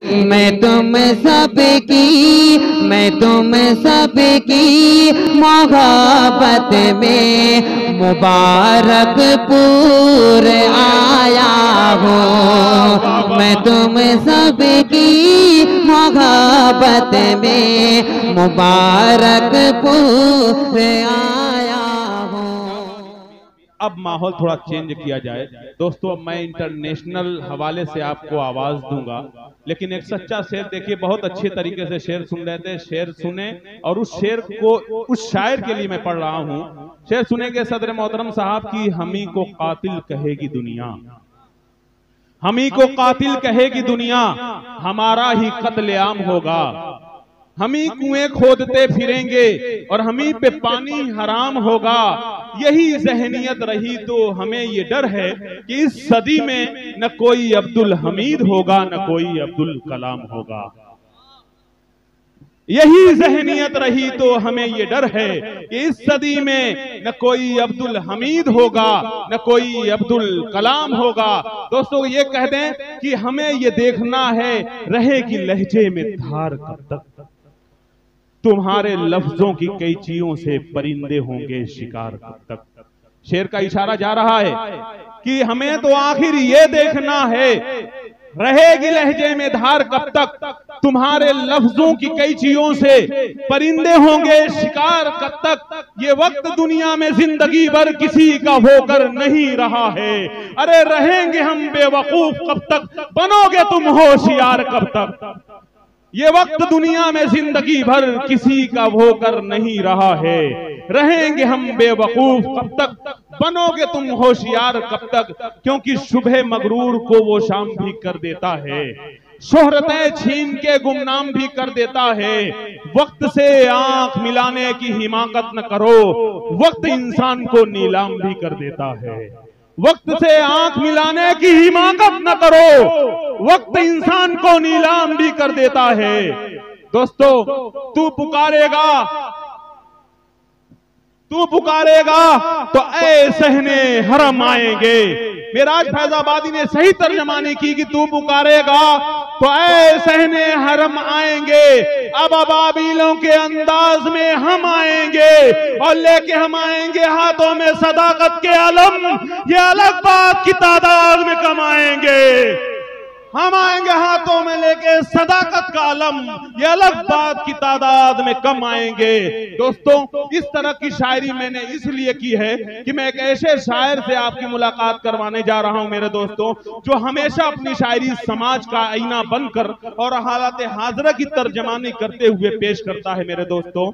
मैं तुम सबकी मोहब्बत में मुबारकपुर आया हूँ। मैं तुम सबकी मोहब्बत में मुबारकपुर आया हूँ। अब माहौल थोड़ा चेंज किया जाए दोस्तों। अब मैं इंटरनेशनल हवाले से आपको आवाज दूंगा, लेकिन एक सच्चा शेर देखिए, बहुत अच्छे तरीके से शेर सुन रहे थे, शेर सुने और उस शेर को, उस शायर के लिए मैं पढ़ रहा हूं। शेर सुनेंगे सदर मोहतरम साहब की, हमी को कातिल कहेगी दुनिया, हमी को कातिल कहेगी दुनिया, हमारा ही कत्लेआम होगा। हम ही कुएं खोदते फिरेंगे और हम ही पे पानी हराम होगा। यही जहनियत रही तो हमें ये डर है कि इस सदी में न कोई अब्दुल हमीद होगा न कोई अब्दुल कलाम होगा। यही जहनियत रही तो हमें ये डर है कि इस सदी में न कोई अब्दुल हमीद होगा न कोई अब्दुल कलाम होगा। दोस्तों ये कह दें कि हमें ये देखना है, रहेगी लहजे में धार कब तक, तुम्हारे लफ्जों की कैचियों से परिंदे होंगे शिकार कब तक। शेर का इशारा जा रहा है कि हमें तो आखिर ये देखना है, रहेगी लहजे में धार कब तक, तुम्हारे लफ्जों की कैचियों से परिंदे होंगे शिकार कब तक। ये वक्त दुनिया में जिंदगी भर किसी का होकर नहीं रहा है। अरे रहेंगे हम बेवकूफ कब तक, बनोगे तुम होशियार कब तक। ये वक्त दुनिया में जिंदगी भर किसी का होकर नहीं रहा है। रहेंगे हम बेवकूफ कब तक, बनोगे तुम होशियार कब तक। क्योंकि सुबह मगरूर को वो शाम भी कर देता है, शोहरतें छीन के गुमनाम भी कर देता है। वक्त से आंख मिलाने की हिमाकत न करो, वक्त इंसान को नीलाम भी कर देता है। वक्त से आंख मिलाने की हिमाकत न करो, वक्त इंसान को नीलाम भी कर देता है। दोस्तों तू पुकारेगा तो ऐ सहने हरम आएंगे। मेराज फैजाबादी ने सही तर्जमानी की कि तू पुकारेगा तो ऐ सहने हरम आएंगे। अब अबाबीलों के अंदाज में हम आएंगे और लेके हम आएंगे हाथों में सदाकत के अलम। ये अलग बात की तादाद में कम आएंगे, हम आएंगे हाथों में लेके सदाकत का अलम, ये अलग बात की तादाद में कम आएंगे। दोस्तों इस तरह की शायरी मैंने इसलिए की है कि मैं एक ऐसे शायर से आपकी मुलाकात करवाने जा रहा हूं मेरे दोस्तों, जो हमेशा अपनी शायरी समाज का आईना बनकर और हालात हाजरा की तर्जमानी करते हुए पेश करता है। मेरे दोस्तों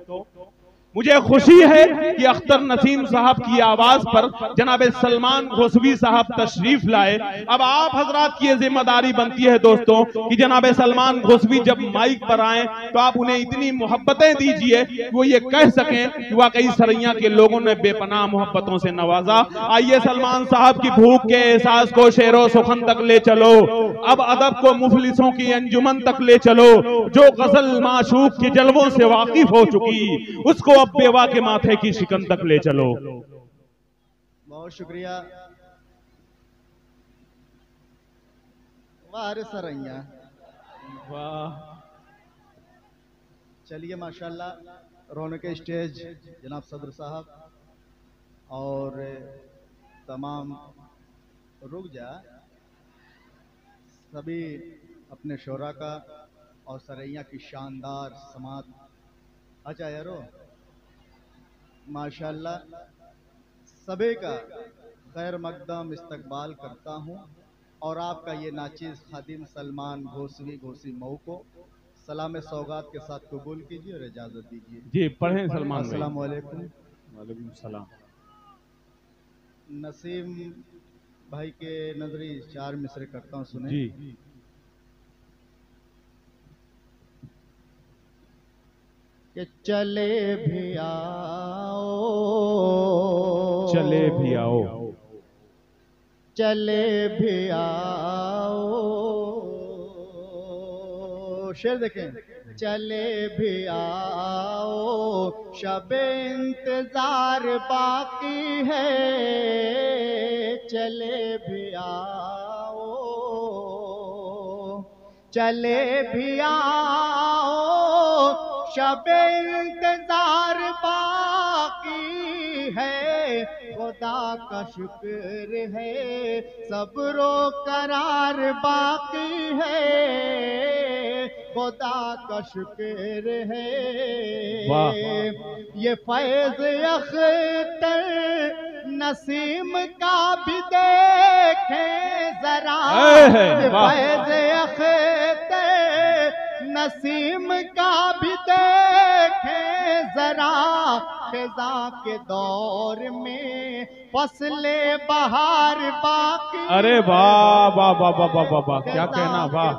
मुझे खुशी है कि अख्तर नसीम साहब की आवाज पर जनाब सलमान घोसवी साहब तशरीफ लाए। अब आप हजरात की जिम्मेदारी बनती है दोस्तों कि जनाब सलमान घोसवी जब माइक पर आए तो आप उन्हें इतनी मोहब्बतें दीजिए कि वो ये कह सकें कि वाकई सरैया के लोगों ने बेपनाह मोहब्बतों से नवाजा। आइए सलमान साहब की भूख के एहसास को शेरो सुखन तक ले चलो, अब अदब को मुफलिसों की अंजुमन तक ले चलो। जो गजल माशूक के जलवों से वाकिफ हो चुकी, उसको बेवा के माथे की शिकन तक ले चलो। बहुत शुक्रिया। वाह सरैया, वाह। चलिए माशाल्लाह रौनक स्टेज जनाब सदर साहब और तमाम रुक जा सभी अपने शोरा का और सरैया की शानदार समात। अच्छा यारो माशाल्लाह सभी का खैर मकदम इस्तकबाल करता हूँ और आपका ये नाचिज़ खादिम सलमान घोसी मऊ को सलाम सौगात के साथ कबूल कीजिए और इजाज़त दीजिए। जी पढ़ें सलमान। अस्सलाम वालेकुम। वालेकुम सलाम। नसीम भाई के नजरी 4 मिसरे करता हूँ, सुने जी। कि चले भी आओ, चले भी आओ, चले भी आओ। शेर देखें, चले भी आओ शबे इंतजार बाकी है, चले भी आओ चले भी आओ, शबे इंतजार बाकी है, खुदा का शुक्र है, सब्रो करार बाकी है, खुदा का शुक्र है। ये फैज अख्तर नसीम का भी देखें जरा, ये फैज अख्तर नसीम का भी देखें जरा, खिजा के दौर में फसले बहार बाकी। अरे वाह वाह वाह वाह वाह वाह वाह, क्या कहना, वाह,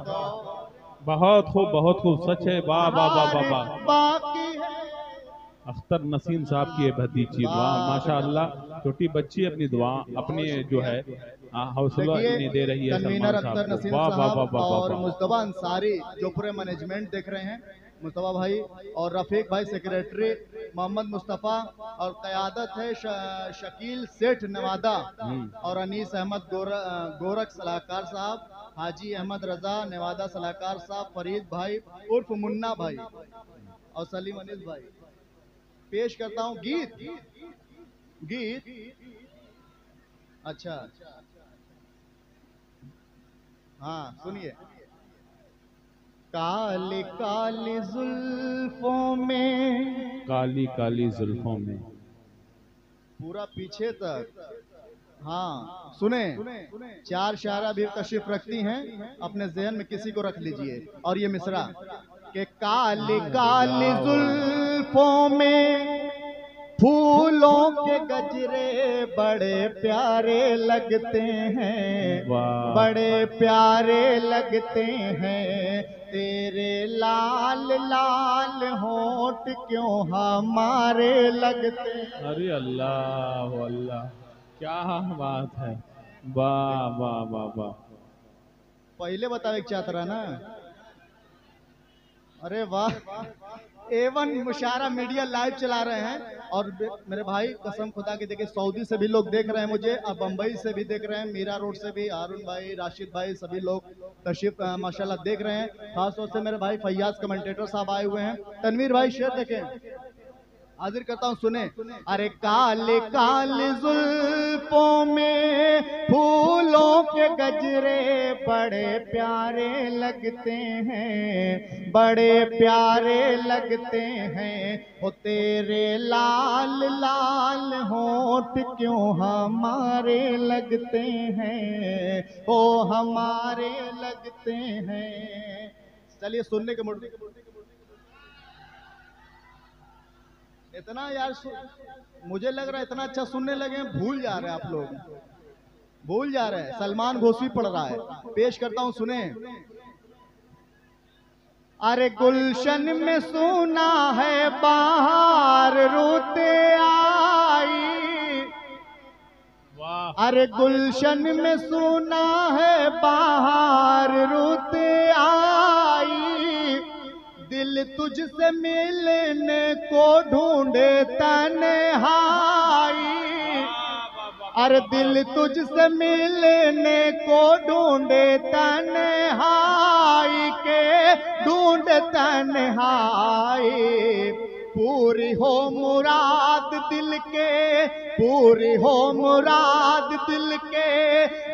बहुत खूब सच है, वाह वाह वाह वाह वाह। बाकी है अख्तर नसीम साहब की भतीजी, वाह माशाअल्लाह, छोटी बच्ची अपनी दुआ अपनी जो है हौसला नहीं दे रही है कन्वीनर सलमान अख्तर साहब नसीम को। वाह वाह वाह साहब वाह और वाह। मुस्तफा अंसारी जो पूरे मैनेजमेंट देख रहे हैं, मुस्तफा भाई और रफीक भाई सेक्रेटरी, मोहम्मद मुस्तफा और क़यादत है शकील सेठ नवादा और अनीस अहमद गोरख सलाहकार साहब, हाजी अहमद रजा नवादा सलाहकार साहब, फरीद भाई उर्फ मुन्ना भाई और सलीम अनिल भाई। पेश करता हूँ गीत। अच्छा हाँ सुनिए। काली काली जुल्फों में, काली काली जुल्फों में, पूरा पीछे तक। हाँ सुने, चार शायरा भी तशरीफ रखती हैं, अपने जहन में किसी को रख लीजिए। और ये मिसरा कि काली काली जुल्फों में फूलों के गजरे बड़े प्यारे लगते हैं, बड़े प्यारे लगते हैं, तेरे लाल लाल होंठ क्यों हमारे लगते हैं। अरे अल्लाह अल्लाह, क्या बात है, वाह वाह वाह वाह। पहले बतावे चाहता रहा ना, अरे वाह। एवन मुशारा मीडिया लाइव चला रहे हैं और मेरे भाई कसम खुदा की देखिए, सऊदी से भी लोग देख रहे हैं मुझे, अब बम्बई से भी देख रहे हैं, मीरा रोड से भी हारून भाई, राशिद भाई, सभी लोग तशरीफ माशाल्लाह देख रहे हैं। खासतौर से मेरे भाई फैयाज कमेंटेटर साहब आए हुए हैं। तनवीर भाई शेर देखें, हाजिर करता हूँ, सुने। अरे काले काले जुल्फों में फूलों के गजरे बड़े प्यारे लगते हैं, बड़े प्यारे लगते हैं, वो तेरे लाल लाल होंठ क्यों हमारे लगते हैं, वो हमारे लगते हैं। चलिए सुनने के मुद्दे इतना यार मुझे लग रहा है इतना अच्छा सुनने लगे, भूल जा रहे हैं आप लोग, भूल जा रहे हैं। सलमान घोषवी पढ़ रहा है, पेश करता हूं, सुने। अरे गुलशन में सुना है बाहर रुते आई, अरे गुलशन में सुना है बाहर रुते आई, दिल तुझसे मिलने को ढूंढे तन्हाई, अरे दिल तुझसे मिलने को ढूंढे तन्हाई के, ढूंढ तन्हाई, पूरी हो मुराद दिल के, पूरी हो मुराद दिल के,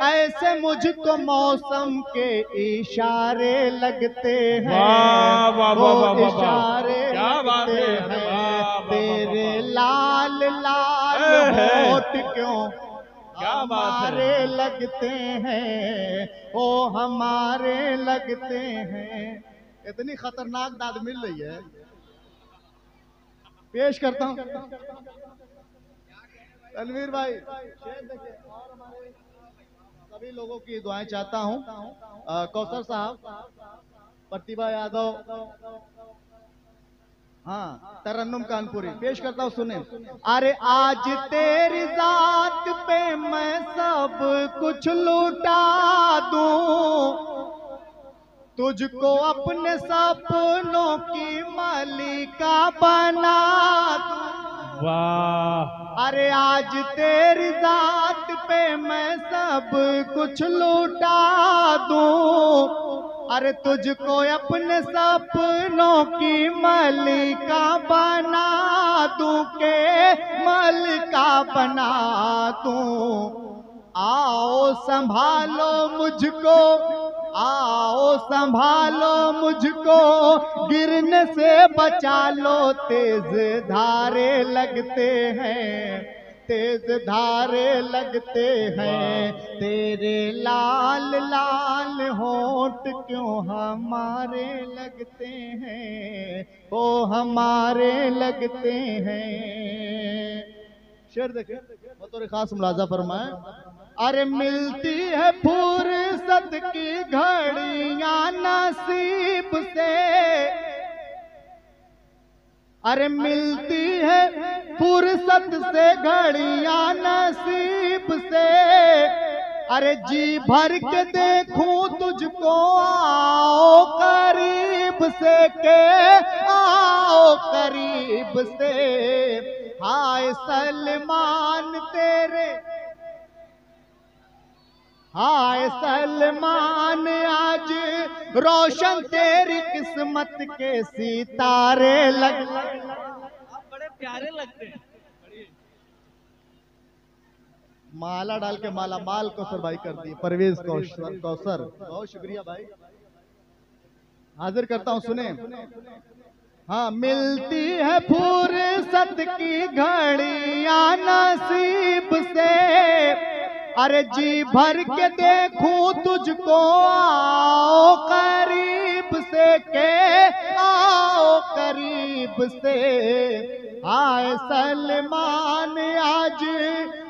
ऐसे मुझको मौसम के इशारे लगते हैं, वो इशारे लगते हैं, तेरे लाल लाल होठ क्यों हमारे लगते हैं, वो हमारे लगते हैं। इतनी खतरनाक दाद मिल रही है, पेश करता हूं तनवीर भाई, और हमारे सभी लोगों की दुआएं चाहता हूं। कौसर साहब, प्रतिभा यादव, हाँ तरन्नुम कानपुरी, पेश करता हूं, सुने। अरे आज तेरी जात पे मैं सब कुछ लुटा दूं, तुझको अपने सपनों की मालिका बना दूं। वाह, अरे आज तेरी जात पे मैं सब कुछ लुटा दूं, अरे तुझको अपने सपनों की मलिका बना दूं के मलिका बना दूं। आओ संभालो मुझको, आओ संभालो मुझको, गिरने से बचा लो, तेज धारे लगते हैं, तेज धारे लगते हैं। तेरे लाल लाल होंठ क्यों हमारे लगते हैं, ओ हमारे लगते हैं। शेर देखे बतौर खास मुलाजा फरमाए। अरे मिलती है फुर्सत की घड़ियां नसीब से, अरे मिलती है फुर्सत से घड़ियां नसीब से। अरे जी भर के देखूं तुझको, आओ करीब से के आओ करीब से। हाय सलमान तेरे, हाय सलमान आज रोशन तेरी किस्मत के सितारे लग। आप बड़े प्यारे लगते हैं। माला डाल के माला माल कौसर भाई कर दिए, परवेज कौसर बहुत शुक्रिया भाई। हाजिर करता हूं सुने। हाँ, मिलती है फुर्सत की घड़ियां नसीब से, अरे जी भर के देखूं तुझको, आओ करीब से के आओ करीब से। हाय सलमान आज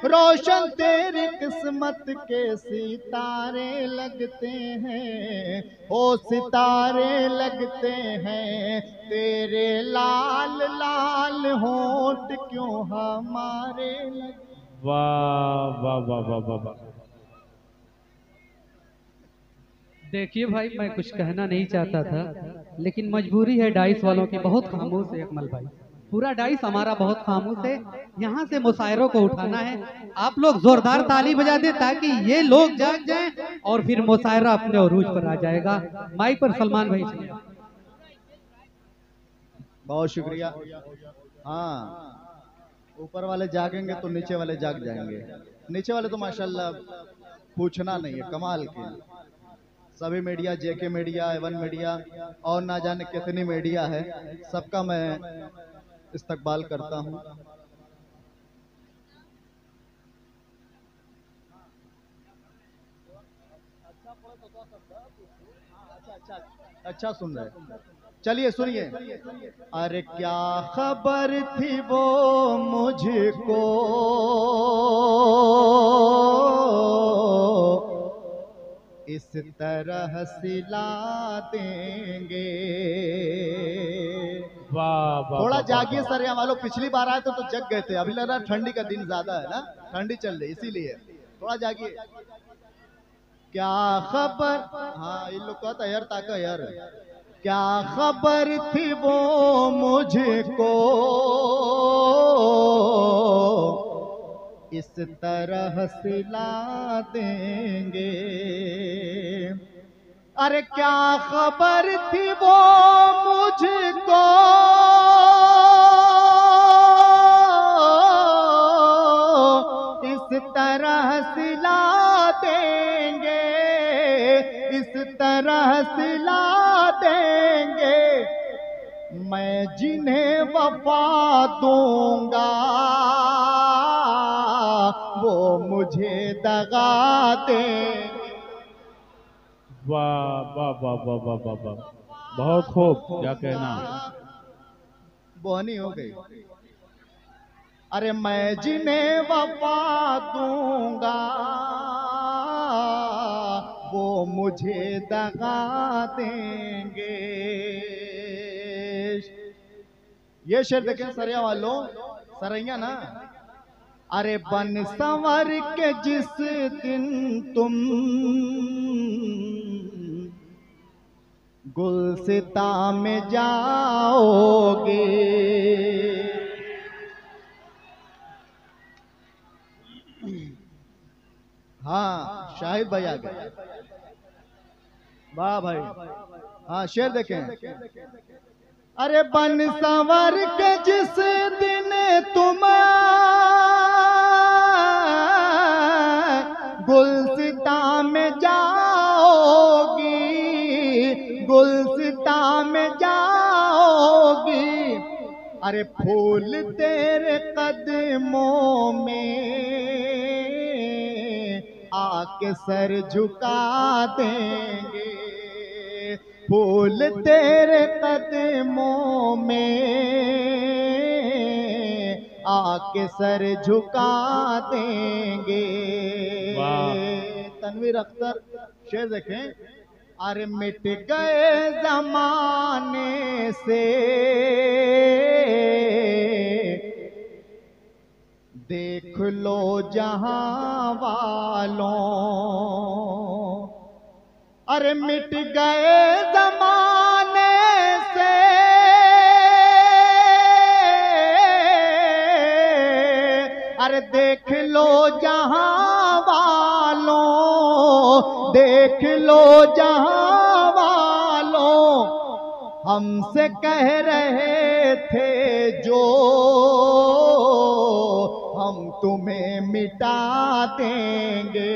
रोशन तेरी किस्मत के सितारे लगते हैं, ओ सितारे लगते हैं। तेरे लाल लाल होंठ क्यों हमारे लगते। वाह वाह वाह वाह वाह वाह। देखिए भाई, मैं कुछ कहना नहीं चाहता था, लेकिन मजबूरी है डाइस वालों की। बहुत खामोश है अकमल भाई, पूरा डाइस हमारा बहुत खामोश है। यहाँ से मुशायरों को उठाना है। आप लोग जोरदार ताली बजा दें ताकि ये लोग जाग जाएं और फिर मुशायरा अपने उरूज पर आ जाएगा। माइक पर सलमान भाई से। बहुत शुक्रिया। हाँ, ऊपर वाले जागेंगे तो नीचे वाले जाग जाएंगे। नीचे वाले तो माशाल्लाह पूछना नहीं है, कमाल के। सभी मीडिया, जेके मीडिया, एवन मीडिया और ना जाने कितनी मीडिया है, सबका मैं इस्तकबाल करता हूं। अच्छा सुन रहे, चलिए सुनिए। अरे क्या खबर थी वो मुझको, इस तरह सिला देंगे। वाह वाह। थोड़ा जागिए सरिया वालों, पिछली बार आए तो जग गए थे। अभी लग रहा है ठंडी का दिन ज्यादा है ना, ठंडी चल रही इसीलिए थोड़ा जागिए। क्या खबर, हाँ इन लोग कहता यार ताका यार। क्या खबर थी वो मुझको, इस तरह सिला देंगे। अरे क्या खबर थी वो मुझको, इस तरह सिला देंगे, इस तरह सिला देंगे। मैं जिन्हें वफा दूंगा वो मुझे दगा दे। वाह वाह वाह वाह वाह वाह वाह, बहुत खूब, क्या कहना। बोहनी हो गई। अरे मैं जिन्हें वफा दूंगा वो मुझे दगा देंगे। ये शेर देखें सरिया वालों, सरैया ना। अरे बन संवर के जिस दिन तुम गुलसिता में जाओगे, हाँ शाहिद भाई आ गए। वाह भाई। हाँ शेर देखें। अरे बन संवर के जिस दिन तुम गुलसिता में जाओगी, गुलसिता में जाओगी, अरे फूल तेरे कदमों में आके सर झुका देंगे, फूल तेरे कदमों में आके सर झुका देंगे। तनवीर अख्तर शेर देखें। अरे मिट गए जमाने से देख लो जहां वालों, अरे मिट गए जमाने से अरे देख लो जहां वालों, देख लो जहां वालों, हमसे कह रहे थे जो हम तुम्हें मिटा देंगे,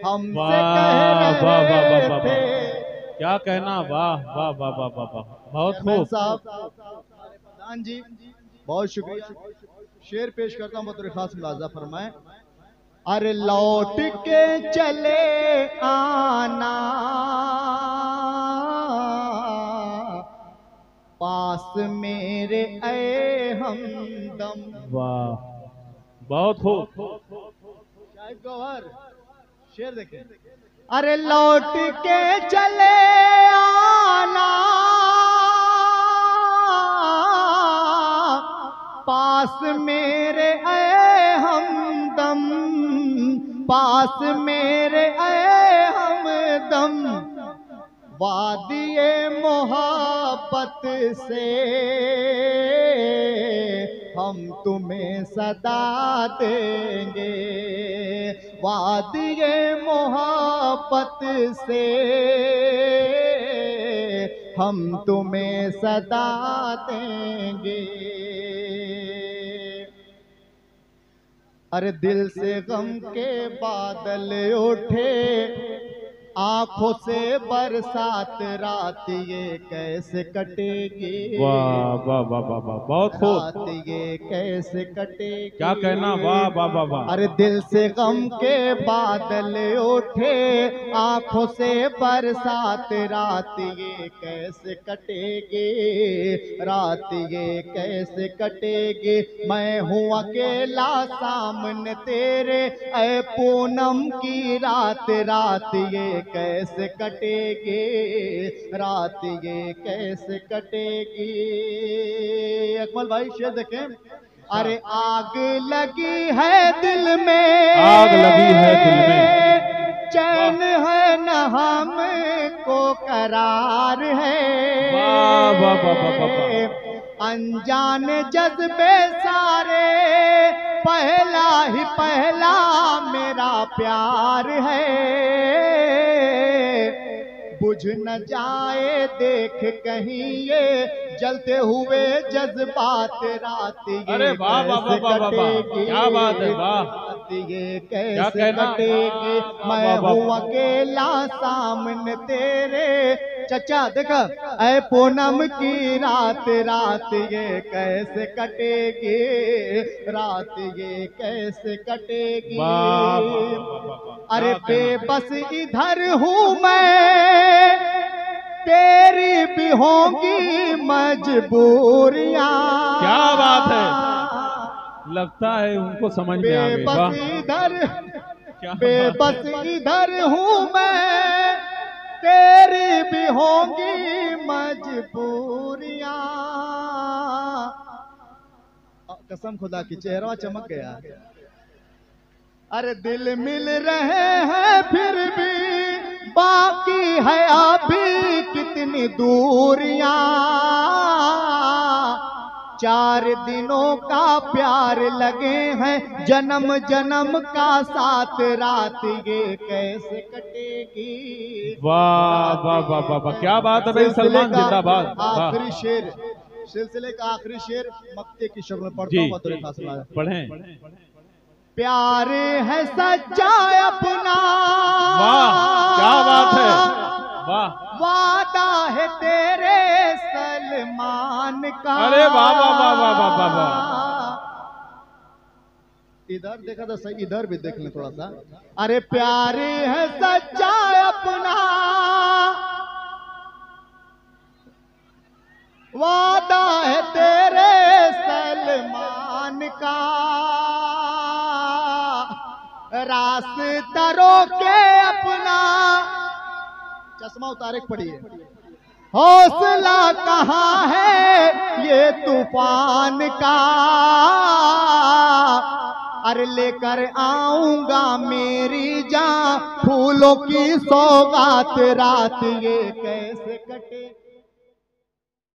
हमसे कह रहे थे। क्या कहना, वाह वाह वाह वाह वाह वाह, बहुत खूब साहब। प्रधान जी बहुत शुक्रिया। शेर पेश करता हूं, बतौर खास मुलाजा फरमाएं। अरे लौट के चले आना पास मेरे ऐ हमदम। वाह बहुत खूब। शाहिद गौहर शेर देखें। अरे लौट के चले आना पास मेरे ऐ हमदम, पास मेरे ऐ हमदम, वादिए मोहब्बत से हम तुम्हें सदा देंगे, वादिए मोहब्बत से हम तुम्हें सदा देंगे। अरे दिल से गम के बादल उठे, आंखों से बरसात रात ये कैसे कटेगी। वाह वाह वाह वाह वाह, बहुत खूब। रात ये कैसे कटेगी। क्या कहना, वाह वाह वाह वाह। अरे दिल से गम के बादल उठे, आंखों से बरसात रात ये कैसे कटेगी, रात ये कैसे कटेगी। मैं हूँ अकेला सामने तेरे ऐ पूनम की रात, रात ये कैसे कटेगी, रात ये कैसे कटेगी। अकमल भाई शेर देखें। अरे आग लगी है दिल में, आग लगी है दिल में, चैन है न हमको करार है। वाह वाह वाह वाह वाह। अनजान जज्बे सारे पहला ही पहला मेरा प्यार है। बुझ न जाए देख कहीं ये जलते हुए जज्बात, रात ये अरे वाह वाह वाह वाह वाह वाह, क्या बात है, वाह। रात ये कैसे कटेगी। मैं हूँ अकेला सामने तेरे, चचा देखा ऐ पूनम की रात, रात ये कैसे कटेगी, रात ये कैसे कटेगी। अरे बेबस इधर हूँ मैं, तेरी भी होंगी मजबूरियां। क्या बात है, लगता है उनको समझ में आ गई। बेबस इधर, बेबस इधर हूँ मैं, तेरी भी होंगी मजबूरियां। कसम खुदा की चेहरा चमक गया। अरे दिल मिल रहे हैं फिर भी बाकी है अभी कितनी दूरियां। 4 दिनों का प्यार लगे हैं, जन्म जन्म का साथ, रात ये कैसे कटेगी। वाह वाह वाह वाह वाह, क्या बात है भाई, सलमान जिंदाबाद। आखिरी शेर, सिलसिले का आखिरी शेर मक्ते की शक्ल में पढ़ता हूं, बतौर फासिला पढ़ें। प्यार है सच्चा अपना, वाह क्या बात है, वाह। वादा है तेरे सलमान का। अरे वाह वाह वाह वाह वाह वाह वाह। इधर देखा था सही, इधर भी देख लें थोड़ा सा। अरे प्यार है सच्चा अपना, वादा है तेरे सलमान का, रास्ता रोके अपना, चश्मा उतारे पड़िए, हौसला कहाँ है ये तूफान का, अरे लेकर आऊंगा मेरी जान फूलों की सौगात, रात ये कैसे